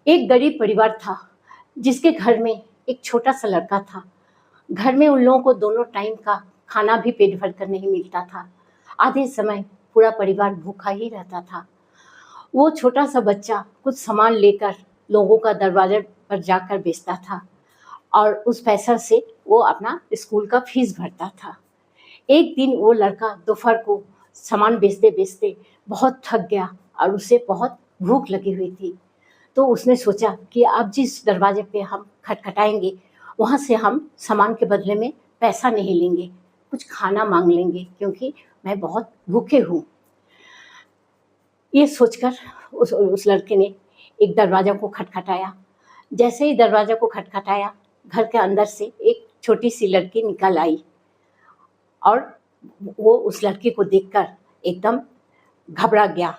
एक गरीब परिवार था जिसके घर में एक छोटा सा लड़का था। घर में उन लोगों को दोनों टाइम का खाना भी पेट भर कर नहीं मिलता था। आधे समय पूरा परिवार भूखा ही रहता था। वो छोटा सा बच्चा कुछ सामान लेकर लोगों का दरवाजे पर जाकर बेचता था और उस पैसा से वो अपना स्कूल का फीस भरता था। एक दिन वो लड़का दोपहर को सामान बेचते बेचते बहुत थक गया और उसे बहुत भूख लगी हुई थी। तो उसने सोचा कि अब जिस दरवाजे पे हम खटखटाएंगे वहाँ से हम सामान के बदले में पैसा नहीं लेंगे, कुछ खाना मांग लेंगे, क्योंकि मैं बहुत भूखे हूँ। ये सोचकर उस लड़के ने एक दरवाजा को खटखटाया। जैसे ही दरवाजा को खटखटाया, घर के अंदर से एक छोटी सी लड़की निकल आई और वो उस लड़के को देखकर एकदम घबरा गया।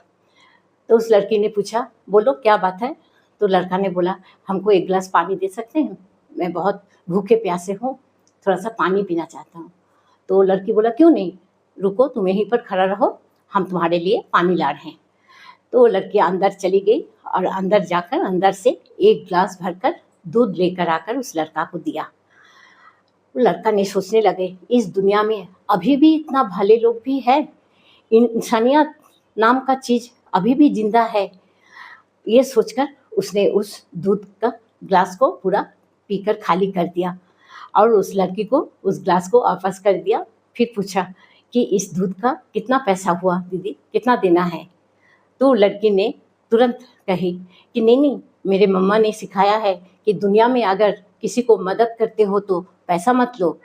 तो उस लड़की ने पूछा, बोलो क्या बात है? तो लड़का ने बोला, हमको एक गिलास पानी दे सकते हैं? मैं बहुत भूखे प्यासे हूँ, थोड़ा सा पानी पीना चाहता हूँ। तो लड़की बोला, क्यों नहीं, रुको, तुम यहीं पर खड़ा रहो, हम तुम्हारे लिए पानी ला रहे हैं। तो वो लड़की अंदर चली गई और अंदर जाकर अंदर से एक गिलास भरकर दूध लेकर आकर उस लड़का को दिया। लड़का ने सोचने लगे, इस दुनिया में अभी भी इतना भले लोग भी है, इंसानियत नाम का चीज़ अभी भी जिंदा है। ये सोचकर उसने उस दूध का ग्लास को पूरा पीकर खाली कर दिया और उस लड़की को उस ग्लास को वापस कर दिया। फिर पूछा कि इस दूध का कितना पैसा हुआ दीदी, कितना देना है? तो लड़की ने तुरंत कही कि नहीं, मेरे मम्मा ने सिखाया है कि दुनिया में अगर किसी को मदद करते हो तो पैसा मत लो।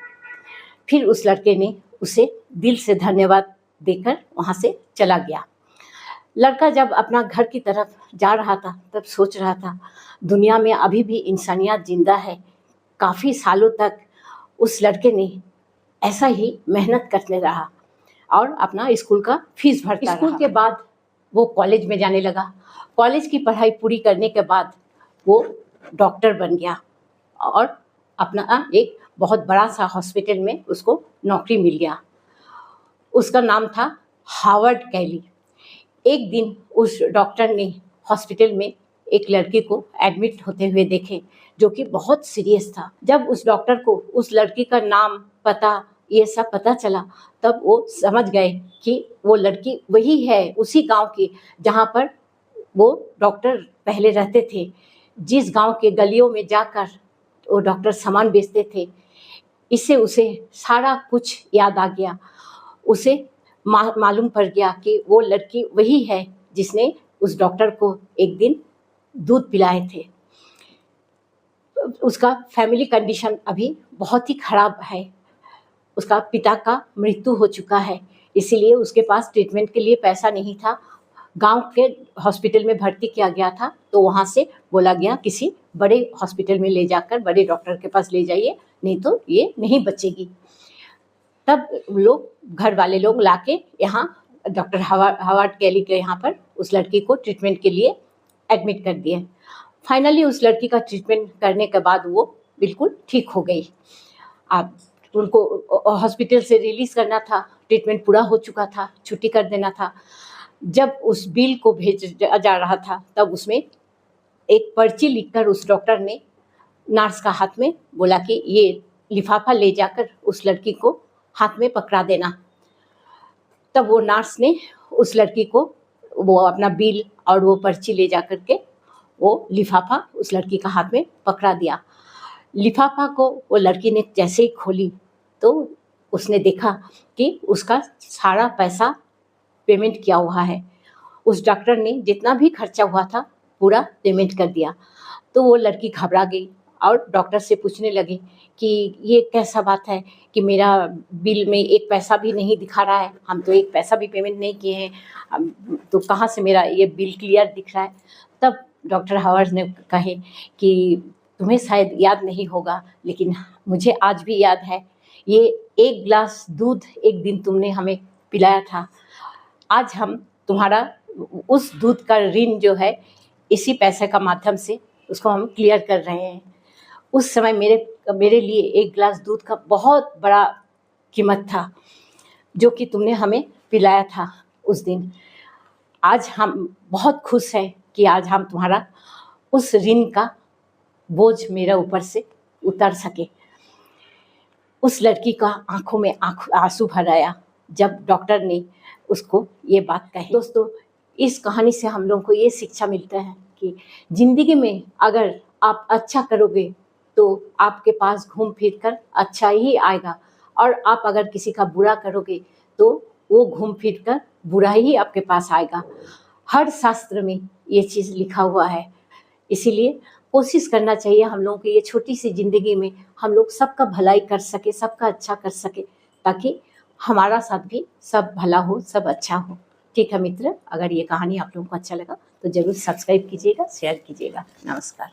फिर उस लड़के ने उसे दिल से धन्यवाद देकर वहाँ से चला गया। लड़का जब अपना घर की तरफ जा रहा था तब सोच रहा था, दुनिया में अभी भी इंसानियत जिंदा है। काफ़ी सालों तक उस लड़के ने ऐसा ही मेहनत करते रहा और अपना स्कूल का फीस भरता रहा। स्कूल के बाद वो कॉलेज में जाने लगा। कॉलेज की पढ़ाई पूरी करने के बाद वो डॉक्टर बन गया और अपना एक बहुत बड़ा सा हॉस्पिटल में उसको नौकरी मिल गया। उसका नाम था हार्वर्ड कैली। एक दिन उस डॉक्टर ने हॉस्पिटल में एक लड़की को एडमिट होते हुए देखे जो कि बहुत सीरियस था। जब उस डॉक्टर को उस लड़की का नाम, पता, ये सब पता चला तब वो समझ गए कि वो लड़की वही है, उसी गांव की जहां पर वो डॉक्टर पहले रहते थे। जिस गांव के गलियों में जाकर वो डॉक्टर सामान बेचते थे। इससे उसे सारा कुछ याद आ गया। उसे मालूम पड़ गया कि वो लड़की वही है जिसने उस डॉक्टर को एक दिन दूध पिलाए थे। उसका फैमिली कंडीशन अभी बहुत ही खराब है। उसका पिता का मृत्यु हो चुका है, इसीलिए उसके पास ट्रीटमेंट के लिए पैसा नहीं था। गांव के हॉस्पिटल में भर्ती किया गया था तो वहाँ से बोला गया किसी बड़े हॉस्पिटल में ले जाकर बड़े डॉक्टर के पास ले जाइए, नहीं तो ये नहीं बचेगी। तब लोग, घर वाले लोग लाके यहाँ डॉक्टर हार्वर्ड कैली के यहाँ पर उस लड़की को ट्रीटमेंट के लिए एडमिट कर दिए। फाइनली उस लड़की का ट्रीटमेंट करने के बाद वो बिल्कुल ठीक हो गई। अब उनको हॉस्पिटल से रिलीज़ करना था, ट्रीटमेंट पूरा हो चुका था, छुट्टी कर देना था। जब उस बिल को भेजा जा रहा था तब उसमें एक पर्ची लिखकर उस डॉक्टर ने नर्स का हाथ में बोला कि ये लिफाफा ले जाकर उस लड़की को हाथ में पकड़ा देना। तब वो नर्स ने उस लड़की को वो अपना बिल और वो पर्ची ले जा कर के वो लिफाफा उस लड़की का हाथ में पकड़ा दिया। लिफाफा को वो लड़की ने जैसे ही खोली तो उसने देखा कि उसका सारा पैसा पेमेंट किया हुआ है। उस डॉक्टर ने जितना भी खर्चा हुआ था पूरा पेमेंट कर दिया। तो वो लड़की घबरा गई और डॉक्टर से पूछने लगी कि ये कैसा बात है कि मेरा बिल में एक पैसा भी नहीं दिखा रहा है, हम तो एक पैसा भी पेमेंट नहीं किए हैं, तो कहाँ से मेरा ये बिल क्लियर दिख रहा है? तब डॉक्टर हावर्ड ने कहे कि तुम्हें शायद याद नहीं होगा लेकिन मुझे आज भी याद है, ये एक गिलास दूध एक दिन तुमने हमें पिलाया था। आज हम तुम्हारा उस दूध का ऋण जो है इसी पैसे का माध्यम से उसको हम क्लियर कर रहे हैं। उस समय मेरे लिए एक गिलास दूध का बहुत बड़ा कीमत था जो कि तुमने हमें पिलाया था उस दिन। आज हम बहुत खुश हैं कि आज हम तुम्हारा उस ऋण का बोझ मेरा ऊपर से उतर सके। उस लड़की का आंखों में आंसू भर आया जब डॉक्टर ने उसको ये बात कही। दोस्तों, इस कहानी से हम लोगों को ये शिक्षा मिलता है कि जिंदगी में अगर आप अच्छा करोगे तो आपके पास घूम फिर कर अच्छा ही आएगा, और आप अगर किसी का बुरा करोगे तो वो घूम फिर कर बुरा ही आपके पास आएगा। हर शास्त्र में ये चीज़ लिखा हुआ है। इसीलिए कोशिश करना चाहिए हम लोगों को ये छोटी सी जिंदगी में हम लोग सबका भलाई कर सके, सबका अच्छा कर सके, ताकि हमारा साथ भी सब भला हो, सब अच्छा हो। ठीक है मित्र, अगर ये कहानी आप लोगों को अच्छा लगा तो जरूर सब्सक्राइब कीजिएगा, शेयर कीजिएगा। नमस्कार।